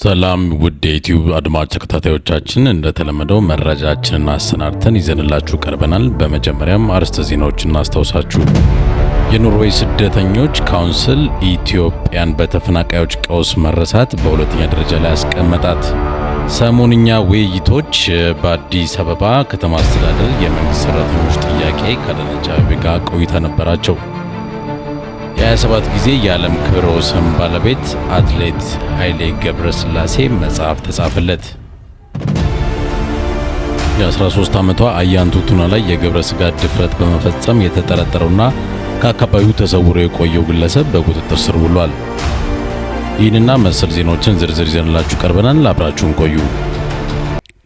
ሰላም ውድ የዩቲዩብ አድማጭ ተከታታዮቻችን፣ እንደተለመደው መረጃችንን አሰናድተን ይዘንላችሁ ቀርበናል። በመጀመሪያም አርዕስተ ዜናዎችን እናስታውሳችሁ። የኖርዌይ ስደተኞች ካውንስል ኢትዮጵያን በተፈናቃዮች ቀውስ መረሳት በሁለተኛ ደረጃ ላይ ያስቀመጣት። ሰሞንኛ ውይይቶች በአዲስ አበባ ከተማ አስተዳደር የመንግስት ሰራተኞች ጥያቄ ከአዳነች አቤቤ ጋር ቆይታ ነበራቸው። የ27 ጊዜ የዓለም ክብረ ወሰን ባለቤት አትሌት ኃይሌ ገብረስላሴ መጽሐፍ ተጻፈለት። የ13 ዓመቷ አያንቱ ቱና ላይ የግብረ ስጋ ድፍረት በመፈጸም የተጠረጠረውና ከአካባቢው ተሰውሮ የቆየው ግለሰብ በቁጥጥር ስር ውሏል። ይህንና መሰል ዜናዎችን ዝርዝር ይዘንላችሁ ቀርበናል። አብራችሁን ቆዩ።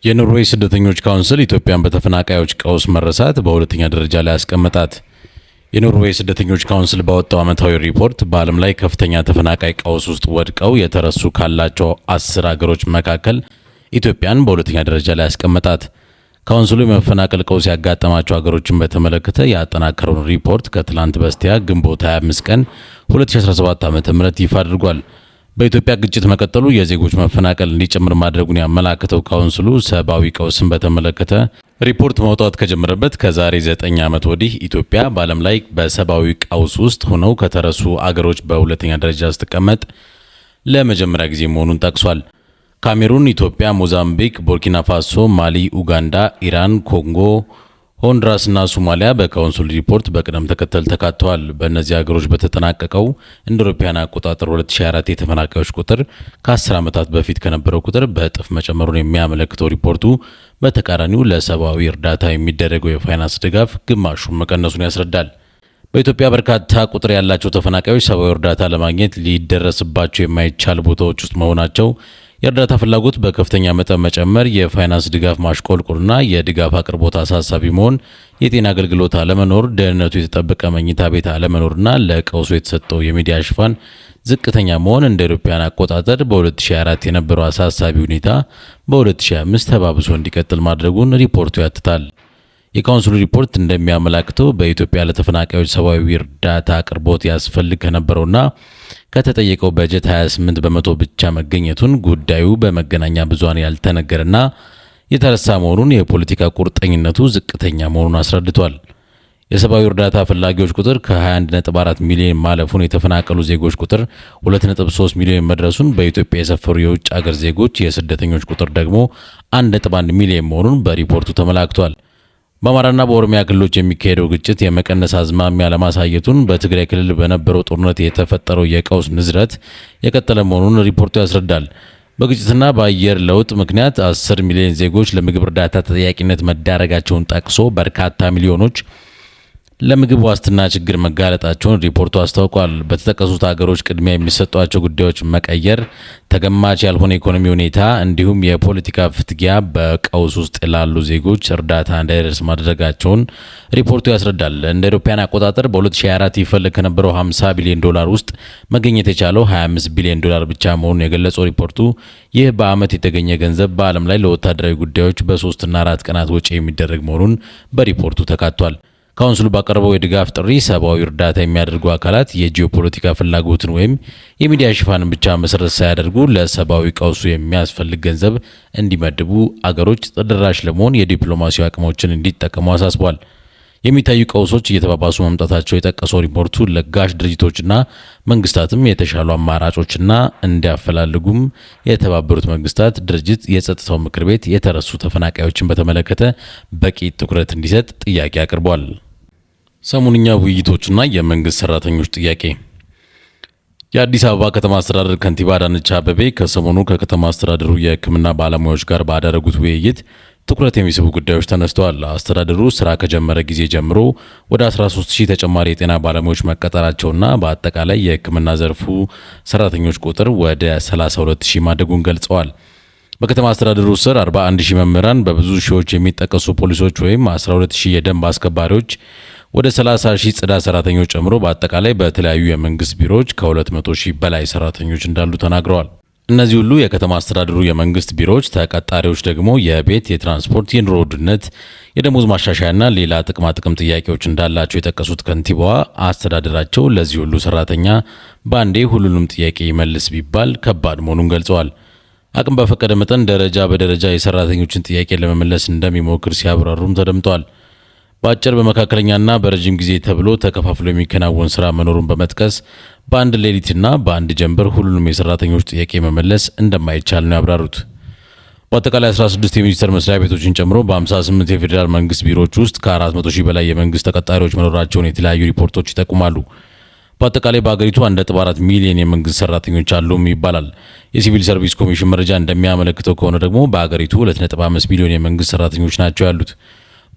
የኖርዌይ ስደተኞች ካውንስል ኢትዮጵያን በተፈናቃዮች ቀውስ መረሳት በሁለተኛ ደረጃ ላይ ያስቀመጣት። የኖርዌይ ስደተኞች ካውንስል ባወጣው ዓመታዊ ሪፖርት በዓለም ላይ ከፍተኛ ተፈናቃይ ቀውስ ውስጥ ወድቀው የተረሱ ካላቸው 10 ሀገሮች መካከል ኢትዮጵያን በሁለተኛ ደረጃ ላይ ያስቀመጣት። ካውንስሉ የመፈናቀል ቀውስ ያጋጠማቸው ሀገሮችን በተመለከተ ያጠናከረውን ሪፖርት ከትላንት በስቲያ ግንቦት 25 ቀን 2017 ዓ.ም ይፋ አድርጓል። በኢትዮጵያ ግጭት መቀጠሉ የዜጎች መፈናቀል እንዲጨምር ማድረጉን ያመላከተው ካውንስሉ ሰብአዊ ቀውስን በተመለከተ ሪፖርት ማውጣት ከጀመረበት ከዛሬ 9 ዓመት ወዲህ ኢትዮጵያ በዓለም ላይ በሰብአዊ ቀውስ ውስጥ ሆነው ከተረሱ አገሮች በሁለተኛ ደረጃ ስትቀመጥ ለመጀመሪያ ጊዜ መሆኑን ጠቅሷል። ካሜሩን፣ ኢትዮጵያ፣ ሞዛምቢክ፣ ቡርኪና ፋሶ፣ ማሊ፣ ኡጋንዳ፣ ኢራን፣ ኮንጎ፣ ሆንዱራስ እና ሶማሊያ በካውንስሉ ሪፖርት በቅደም ተከተል ተካተዋል። በእነዚህ ሀገሮች በተጠናቀቀው እንደ አውሮፓውያን አቆጣጠር 2024 የተፈናቃዮች ቁጥር ከ10 ዓመታት በፊት ከነበረው ቁጥር በእጥፍ መጨመሩን የሚያመለክተው ሪፖርቱ በተቃራኒው ለሰብአዊ እርዳታ የሚደረገው የፋይናንስ ድጋፍ ግማሹን መቀነሱን ያስረዳል። በኢትዮጵያ በርካታ ቁጥር ያላቸው ተፈናቃዮች ሰብአዊ እርዳታ ለማግኘት ሊደረስባቸው የማይቻል ቦታዎች ውስጥ መሆናቸው፣ የእርዳታ ፍላጎት በከፍተኛ መጠን መጨመር፣ የፋይናንስ ድጋፍ ማሽቆልቆልና የድጋፍ አቅርቦት አሳሳቢ መሆን፣ የጤና አገልግሎት አለመኖር፣ ደህንነቱ የተጠበቀ መኝታ ቤት አለመኖርና ለቀውሱ የተሰጠው የሚዲያ ሽፋን ዝቅተኛ መሆን እንደ አውሮፓውያን አቆጣጠር በ2024 የነበረው አሳሳቢ ሁኔታ በ2025 ተባብሶ እንዲቀጥል ማድረጉን ሪፖርቱ ያትታል። የካውንስሉ ሪፖርት እንደሚያመላክተው በኢትዮጵያ ለተፈናቃዮች ሰብአዊ እርዳታ አቅርቦት ያስፈልግ ከነበረውና ከተጠየቀው በጀት 28 በመቶ ብቻ መገኘቱን፣ ጉዳዩ በመገናኛ ብዙሃን ያልተነገረና የተረሳ መሆኑን፣ የፖለቲካ ቁርጠኝነቱ ዝቅተኛ መሆኑን አስረድቷል። የሰብአዊ እርዳታ ፈላጊዎች ቁጥር ከ21.4 ሚሊዮን ማለፉን፣ የተፈናቀሉ ዜጎች ቁጥር 2.3 ሚሊዮን መድረሱን፣ በኢትዮጵያ የሰፈሩ የውጭ አገር ዜጎች የስደተኞች ቁጥር ደግሞ 1.1 ሚሊዮን መሆኑን በሪፖርቱ ተመላክቷል። በአማራና በኦሮሚያ ክልሎች የሚካሄደው ግጭት የመቀነስ አዝማሚያ ለማሳየቱን፣ በትግራይ ክልል በነበረው ጦርነት የተፈጠረው የቀውስ ንዝረት የቀጠለ መሆኑን ሪፖርቱ ያስረዳል። በግጭትና በአየር ለውጥ ምክንያት 10 ሚሊዮን ዜጎች ለምግብ እርዳታ ተጠያቂነት መዳረጋቸውን ጠቅሶ በርካታ ሚሊዮኖች ለምግብ ዋስትና ችግር መጋለጣቸውን ሪፖርቱ አስታውቋል። በተጠቀሱት ሀገሮች ቅድሚያ የሚሰጧቸው ጉዳዮች መቀየር፣ ተገማች ያልሆነ ኢኮኖሚ ሁኔታ እንዲሁም የፖለቲካ ፍትጊያ በቀውስ ውስጥ ላሉ ዜጎች እርዳታ እንዳይደርስ ማድረጋቸውን ሪፖርቱ ያስረዳል። እንደ አውሮፓውያን አቆጣጠር በ2024 ይፈልግ ከነበረው $50 ቢሊዮን ውስጥ መገኘት የቻለው $25 ቢሊዮን ብቻ መሆኑን የገለጸው ሪፖርቱ ይህ በዓመት የተገኘ ገንዘብ በዓለም ላይ ለወታደራዊ ጉዳዮች በ3 እና 4 ቀናት ወጪ የሚደረግ መሆኑን በሪፖርቱ ተካቷል። ካውንስሉ ባቀረበው የድጋፍ ጥሪ ሰብአዊ እርዳታ የሚያደርጉ አካላት የጂኦፖለቲካ ፍላጎትን ወይም የሚዲያ ሽፋንን ብቻ መሰረት ሳያደርጉ ለሰብአዊ ቀውሱ የሚያስፈልግ ገንዘብ እንዲመድቡ፣ አገሮች ተደራሽ ለመሆን የዲፕሎማሲያዊ አቅሞችን እንዲጠቀሙ አሳስቧል። የሚታዩ ቀውሶች እየተባባሱ መምጣታቸው የጠቀሰው ሪፖርቱ ለጋሽ ድርጅቶችና መንግስታትም የተሻሉ አማራጮችና እንዲያፈላልጉም የተባበሩት መንግስታት ድርጅት የጸጥታው ምክር ቤት የተረሱ ተፈናቃዮችን በተመለከተ በቂ ትኩረት እንዲሰጥ ጥያቄ አቅርቧል። ሰሞንኛ ውይይቶችና የመንግስት ሰራተኞች ጥያቄ። የአዲስ አበባ ከተማ አስተዳደር ከንቲባ አዳነች አቤቤ ከሰሞኑ ከከተማ አስተዳደሩ የሕክምና ባለሙያዎች ጋር ባደረጉት ውይይት ትኩረት የሚስቡ ጉዳዮች ተነስተዋል። አስተዳደሩ ስራ ከጀመረ ጊዜ ጀምሮ ወደ 13000 ተጨማሪ የጤና ባለሙያዎች መቀጠራቸውና በአጠቃላይ የሕክምና ዘርፉ ሰራተኞች ቁጥር ወደ 32000 ማደጉን ገልጸዋል። በከተማ አስተዳደሩ ስር 41000 መምህራን፣ በብዙ ሺዎች የሚጠቀሱ ፖሊሶች ወይም 12000 የደንብ አስከባሪዎች፣ ወደ 30000 ጽዳት ሰራተኞች ጨምሮ በአጠቃላይ በተለያዩ የመንግስት ቢሮዎች ከ200,000 በላይ ሰራተኞች እንዳሉ ተናግረዋል። እነዚህ ሁሉ የከተማ አስተዳደሩ የመንግስት ቢሮዎች ተቀጣሪዎች ደግሞ የቤት፣ የትራንስፖርት፣ የኑሮ ውድነት፣ የደሞዝ ማሻሻያና ሌላ ጥቅማ ጥቅም ጥያቄዎች እንዳላቸው የጠቀሱት ከንቲባዋ አስተዳደራቸው ለዚህ ሁሉ ሰራተኛ ባንዴ ሁሉንም ጥያቄ ይመልስ ቢባል ከባድ መሆኑን ገልጸዋል። አቅም በፈቀደ መጠን ደረጃ በደረጃ የሰራተኞችን ጥያቄ ለመመለስ እንደሚሞክር ሲያብራሩም ተደምጠዋል። በአጭር በመካከለኛና በረጅም ጊዜ ተብሎ ተከፋፍሎ የሚከናወን ስራ መኖሩን በመጥቀስ በአንድ ሌሊትና በአንድ ጀንበር ሁሉንም የሰራተኞች ጥያቄ መመለስ እንደማይቻል ነው ያብራሩት። በአጠቃላይ 16 የሚኒስቴር መስሪያ ቤቶችን ጨምሮ በ58 የፌዴራል መንግስት ቢሮዎች ውስጥ ከ400 ሺህ በላይ የመንግስት ተቀጣሪዎች መኖራቸውን የተለያዩ ሪፖርቶች ይጠቁማሉ። በአጠቃላይ በአገሪቱ 1.4 ሚሊዮን የመንግስት ሰራተኞች አሉም ይባላል። የሲቪል ሰርቪስ ኮሚሽን መረጃ እንደሚያመለክተው ከሆነ ደግሞ በአገሪቱ 2.5 ሚሊዮን የመንግስት ሰራተኞች ናቸው ያሉት።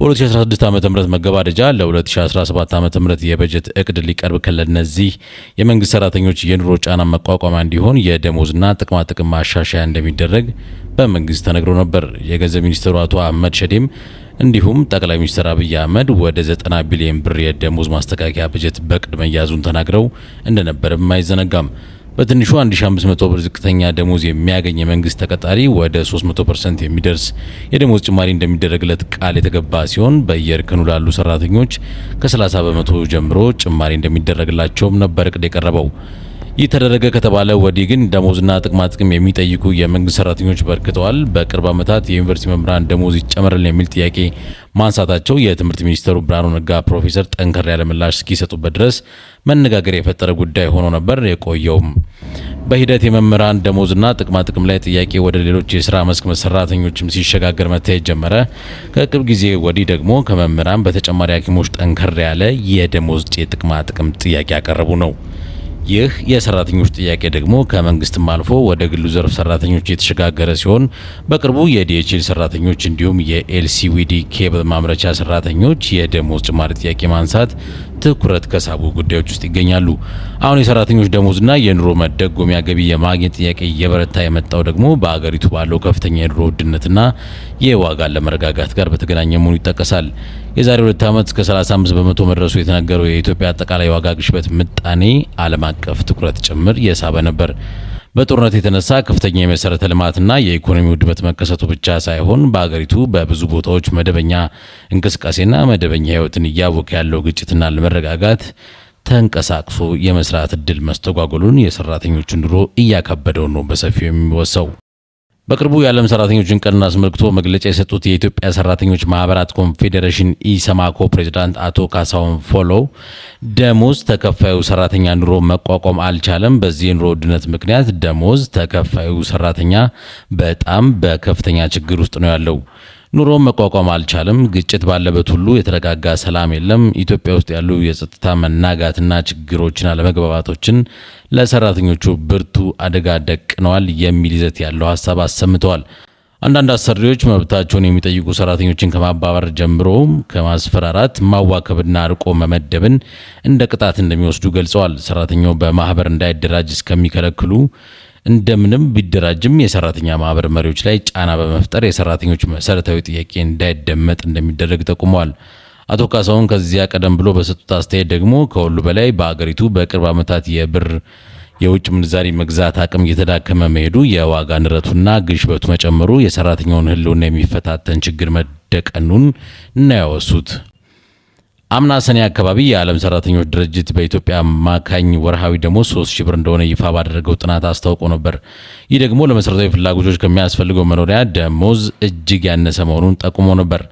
በ2016 ዓ.ም መገባደጃ ለ2017 ዓ.ም የበጀት እቅድ ሊቀርብ ለነዚህ የመንግስት ሰራተኞች የኑሮ ጫና መቋቋሚያ እንዲሆን የደሞዝና ጥቅማ ጥቅም ማሻሻያ እንደሚደረግ በመንግስት ተነግሮ ነበር። የገንዘብ ሚኒስትሩ አቶ አህመድ ሸዴም እንዲሁም ጠቅላይ ሚኒስትር አብይ አህመድ ወደ 90 ቢሊዮን ብር የደሞዝ ማስተካከያ በጀት በቅድ መያዙን ተናግረው እንደነበርም አይዘነጋም። በትንሹ 1500 ብር ዝቅተኛ ደሞዝ የሚያገኝ የመንግስት ተቀጣሪ ወደ 300% የሚደርስ የደሞዝ ጭማሪ እንደሚደረግለት ቃል የተገባ ሲሆን በየእርከኑ ላሉ ሰራተኞች ከ30 በመቶ ጀምሮ ጭማሪ እንደሚደረግላቸውም ነበር እቅድ የቀረበው። ይህ ተደረገ ከተባለ ወዲህ ግን ደሞዝና ጥቅማ ጥቅም የሚጠይቁ የመንግስት ሰራተኞች በርክተዋል። በቅርብ ዓመታት የዩኒቨርሲቲ መምህራን ደሞዝ ይጨመርልን የሚል ጥያቄ ማንሳታቸው የትምህርት ሚኒስትሩ ብርሃኑ ነጋ ፕሮፌሰር ጠንከር ያለ ምላሽ እስኪሰጡበት ድረስ መነጋገር የፈጠረ ጉዳይ ሆኖ ነበር የቆየውም። በሂደት የመምህራን ደሞዝና ጥቅማ ጥቅም ላይ ጥያቄ ወደ ሌሎች የስራ መስክ ሰራተኞችም ሲሸጋገር መታየት ጀመረ። ከቅርብ ጊዜ ወዲህ ደግሞ ከመምህራን በተጨማሪ ሐኪሞች ጠንከር ያለ የደሞዝ የጥቅማ ጥቅም ጥያቄ ያቀረቡ ነው። ይህ የሰራተኞች ጥያቄ ደግሞ ከመንግስትም አልፎ ወደ ግሉ ዘርፍ ሰራተኞች የተሸጋገረ ሲሆን በቅርቡ የዲኤችኤል ሰራተኞች እንዲሁም የኤልሲዊዲ ኬብል ማምረቻ ሰራተኞች የደሞዝ ጭማሪ ጥያቄ ማንሳት ትኩረት ከሳቡ ጉዳዮች ውስጥ ይገኛሉ። አሁን የሰራተኞች ደሞዝና የኑሮ መደጎሚያ ገቢ የማግኘት ጥያቄ እየበረታ የመጣው ደግሞ በአገሪቱ ባለው ከፍተኛ የኑሮ ውድነትና የዋጋ አለመረጋጋት ጋር በተገናኘ መሆኑ ይጠቀሳል። የዛሬ 2 ዓመት እስከ 35 በመቶ መድረሱ የተነገረው የኢትዮጵያ አጠቃላይ ዋጋ ግሽበት ምጣኔ ዓለም አቀፍ ትኩረት ጭምር የሳበ ነበር። በጦርነት የተነሳ ከፍተኛ የመሰረተ ልማትና የኢኮኖሚ ውድመት መከሰቱ ብቻ ሳይሆን በአገሪቱ በብዙ ቦታዎች መደበኛ እንቅስቃሴና መደበኛ ሕይወትን እያወከ ያለው ግጭትና አለመረጋጋት ተንቀሳቅሶ የመስራት እድል መስተጓጎሉን የሰራተኞችን ኑሮ እያከበደው ነው በሰፊው የሚወሳው። በቅርቡ የዓለም ሰራተኞችን ቀን አስመልክቶ መግለጫ የሰጡት የኢትዮጵያ ሰራተኞች ማህበራት ኮንፌዴሬሽን ኢሰማኮ ፕሬዝዳንት አቶ ካሳሁን ፎሎ ደሞዝ ተከፋዩ ሰራተኛ ኑሮ መቋቋም አልቻለም። በዚህ ኑሮ ውድነት ምክንያት ደሞዝ ተከፋዩ ሰራተኛ በጣም በከፍተኛ ችግር ውስጥ ነው ያለው። ኑሮ መቋቋም አልቻለም። ግጭት ባለበት ሁሉ የተረጋጋ ሰላም የለም። ኢትዮጵያ ውስጥ ያሉ የጸጥታ መናጋትና ችግሮችን አለመግባባቶችን ለሰራተኞቹ ብርቱ አደጋ ደቅነዋል የሚል ይዘት ያለው ሀሳብ አሰምተዋል። አንዳንድ አሰሪዎች መብታቸውን የሚጠይቁ ሰራተኞችን ከማባበር ጀምሮ ከማስፈራራት ማዋከብና አርቆ መመደብን እንደ ቅጣት እንደሚወስዱ ገልጸዋል። ሰራተኛው በማህበር እንዳይደራጅ እስከሚከለክሉ እንደምንም ቢደራጅም የሰራተኛ ማህበር መሪዎች ላይ ጫና በመፍጠር የሰራተኞች መሰረታዊ ጥያቄ እንዳይደመጥ እንደሚደረግ ጠቁመዋል። አቶ ካሳሁን ከዚያ ቀደም ብሎ በሰጡት አስተያየት ደግሞ ከሁሉ በላይ በአገሪቱ በቅርብ ዓመታት የብር የውጭ ምንዛሪ መግዛት አቅም እየተዳከመ መሄዱ፣ የዋጋ ንረቱና ግሽበቱ መጨመሩ የሰራተኛውን ሕልውና የሚፈታተን ችግር መደቀኑን ነው ያወሱት። አምና ሰኔ አካባቢ የዓለም ሰራተኞች ድርጅት በኢትዮጵያ አማካኝ ወርሃዊ ደሞዝ 3000 ብር እንደሆነ ይፋ ባደረገው ጥናት አስታውቆ ነበር። ይህ ደግሞ ለመሰረታዊ ፍላጎቶች ከሚያስፈልገው መኖሪያ ደሞዝ እጅግ ያነሰ መሆኑን ጠቁሞ ነበር።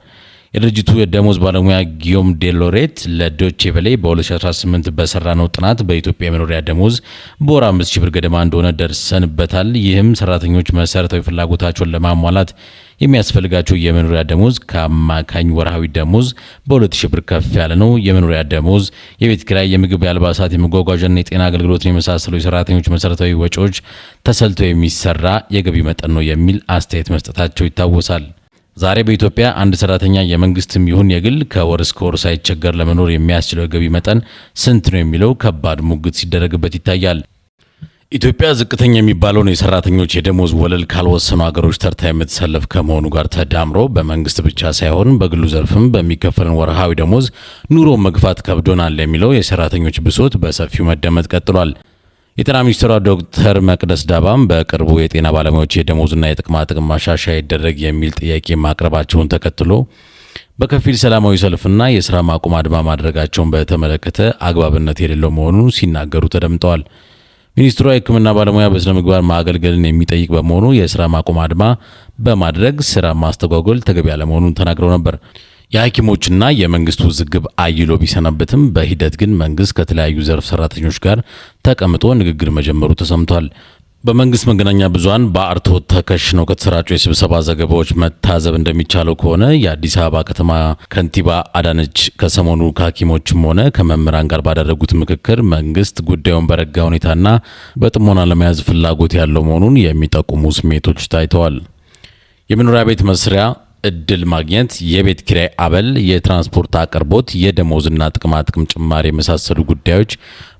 የድርጅቱ የደሞዝ ባለሙያ ጊዮም ዴሎሬት ለዶቼ ቬለ በ2018 በሰራነው ጥናት በኢትዮጵያ የመኖሪያ ደሞዝ በወር 5000 ብር ገደማ እንደሆነ ደርሰንበታል። ይህም ሰራተኞች መሰረታዊ ፍላጎታቸውን ለማሟላት የሚያስፈልጋቸው የመኖሪያ ደሞዝ ከአማካኝ ወርሃዊ ደሞዝ በ2000 ብር ከፍ ያለ ነው። የመኖሪያ ደሞዝ የቤት ኪራይ፣ የምግብ፣ የአልባሳት፣ የመጓጓዣና የጤና አገልግሎትን የመሳሰሉ የሰራተኞች መሰረታዊ ወጪዎች ተሰልቶ የሚሰራ የገቢ መጠን ነው የሚል አስተያየት መስጠታቸው ይታወሳል። ዛሬ በኢትዮጵያ አንድ ሰራተኛ የመንግስትም ይሁን የግል ከወር እስከ ወር ሳይቸገር ለመኖር የሚያስችለው የገቢ መጠን ስንት ነው የሚለው ከባድ ሙግት ሲደረግበት ይታያል። ኢትዮጵያ ዝቅተኛ የሚባለውን የሰራተኞች የደሞዝ ወለል ካልወሰኑ ሀገሮች ተርታ የምትሰለፍ ከመሆኑ ጋር ተዳምሮ በመንግስት ብቻ ሳይሆን በግሉ ዘርፍም በሚከፈለን ወርሃዊ ደሞዝ ኑሮ መግፋት ከብዶናል የሚለው የሰራተኞች ብሶት በሰፊው መደመጥ ቀጥሏል። የጤና ሚኒስትሯ ዶክተር መቅደስ ዳባም በቅርቡ የጤና ባለሙያዎች የደሞዝና የጥቅማ ጥቅም ማሻሻያ ይደረግ የሚል ጥያቄ ማቅረባቸውን ተከትሎ በከፊል ሰላማዊ ሰልፍና የስራ ማቆም አድማ ማድረጋቸውን በተመለከተ አግባብነት የሌለው መሆኑን ሲናገሩ ተደምጠዋል። ሚኒስትሩ የሕክምና ባለሙያ በስነ ምግባር ማገልገልን የሚጠይቅ በመሆኑ የስራ ማቆም አድማ በማድረግ ስራ ማስተጓጎል ተገቢ ያለመሆኑን ተናግረው ነበር። የሐኪሞችና የመንግስት ውዝግብ አይሎ ቢሰናበትም በሂደት ግን መንግስት ከተለያዩ ዘርፍ ሰራተኞች ጋር ተቀምጦ ንግግር መጀመሩ ተሰምቷል። በመንግስት መገናኛ ብዙሃን በአርትዖት ተከሽነው ከተሰራጩ የስብሰባ ዘገባዎች መታዘብ እንደሚቻለው ከሆነ የአዲስ አበባ ከተማ ከንቲባ አዳነች ከሰሞኑ ከሐኪሞችም ሆነ ከመምህራን ጋር ባደረጉት ምክክር መንግስት ጉዳዩን በረጋ ሁኔታና በጥሞና ለመያዝ ፍላጎት ያለው መሆኑን የሚጠቁሙ ስሜቶች ታይተዋል። የመኖሪያ ቤት መስሪያ እድል ማግኘት፣ የቤት ኪራይ አበል፣ የትራንስፖርት አቅርቦት፣ የደሞዝና ጥቅማጥቅም ጭማሪ የመሳሰሉ ጉዳዮች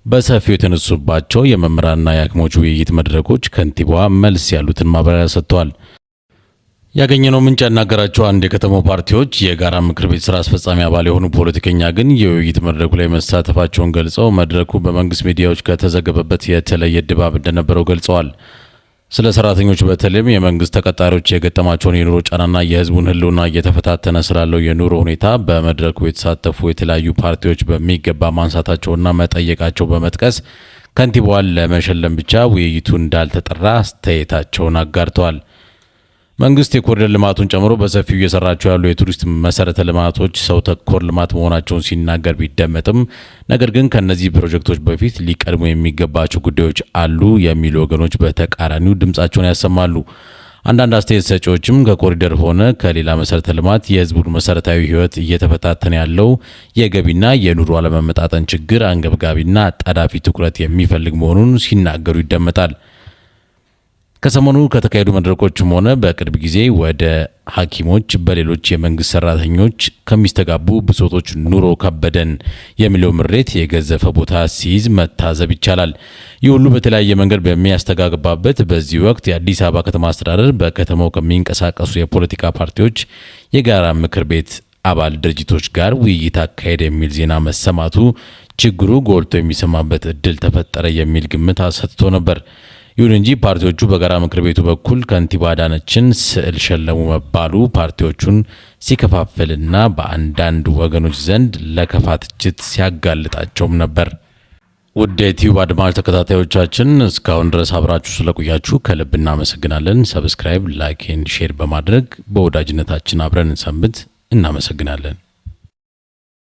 በሰፊው የተነሱባቸው የመምህራንና የሐኪሞች ውይይት መድረኮች ከንቲባዋ መልስ ያሉትን ማብራሪያ ሰጥተዋል። ያገኘነው ምንጭ ያናገራቸው አንድ የከተማው ፓርቲዎች የጋራ ምክር ቤት ስራ አስፈጻሚ አባል የሆኑ ፖለቲከኛ ግን የውይይት መድረኩ ላይ መሳተፋቸውን ገልጸው መድረኩ በመንግስት ሚዲያዎች ከተዘገበበት የተለየ ድባብ እንደነበረው ገልጸዋል። ስለ ሰራተኞች በተለይም የመንግስት ተቀጣሪዎች የገጠማቸውን የኑሮ ጫናና የህዝቡን ህልውና እየተፈታተነ ስላለው የኑሮ ሁኔታ በመድረኩ የተሳተፉ የተለያዩ ፓርቲዎች በሚገባ ማንሳታቸውና መጠየቃቸው በመጥቀስ ከንቲባዋን ለመሸለም ብቻ ውይይቱ እንዳልተጠራ አስተያየታቸውን አጋርተዋል። መንግስት የኮሪደር ልማቱን ጨምሮ በሰፊው እየሰራቸው ያሉ የቱሪስት መሰረተ ልማቶች ሰው ተኮር ልማት መሆናቸውን ሲናገር ቢደመጥም ነገር ግን ከነዚህ ፕሮጀክቶች በፊት ሊቀድሙ የሚገባቸው ጉዳዮች አሉ የሚሉ ወገኖች በተቃራኒው ድምጻቸውን ያሰማሉ። አንዳንድ አስተያየት ሰጪዎችም ከኮሪደር ሆነ ከሌላ መሰረተ ልማት የህዝቡን መሰረታዊ ህይወት እየተፈታተነ ያለው የገቢና የኑሮ አለመመጣጠን ችግር አንገብጋቢና አጣዳፊ ትኩረት የሚፈልግ መሆኑን ሲናገሩ ይደመጣል። ከሰሞኑ ከተካሄዱ መድረኮችም ሆነ በቅርብ ጊዜ ወደ ሐኪሞች በሌሎች የመንግስት ሰራተኞች ከሚስተጋቡ ብሶቶች ኑሮ ከበደን የሚለው ምሬት የገዘፈ ቦታ ሲይዝ መታዘብ ይቻላል። ይህ ሁሉ በተለያየ መንገድ በሚያስተጋግባበት በዚህ ወቅት የአዲስ አበባ ከተማ አስተዳደር በከተማው ከሚንቀሳቀሱ የፖለቲካ ፓርቲዎች የጋራ ምክር ቤት አባል ድርጅቶች ጋር ውይይት አካሄድ የሚል ዜና መሰማቱ ችግሩ ጎልቶ የሚሰማበት እድል ተፈጠረ የሚል ግምት ሰጥቶ ነበር። ይሁን እንጂ ፓርቲዎቹ በጋራ ምክር ቤቱ በኩል ከንቲባ አዳነችን ስዕል ሸለሙ መባሉ ፓርቲዎቹን ሲከፋፍልና በአንዳንድ ወገኖች ዘንድ ለከፋ ትችት ሲያጋልጣቸውም ነበር። ውድ የዩቲዩብ አድማጭ ተከታታዮቻችን እስካሁን ድረስ አብራችሁ ስለቆያችሁ ከልብ እናመሰግናለን። ሰብስክራይብ፣ ላይክ፣ ሼር በማድረግ በወዳጅነታችን አብረን እንሰንብት። እናመሰግናለን።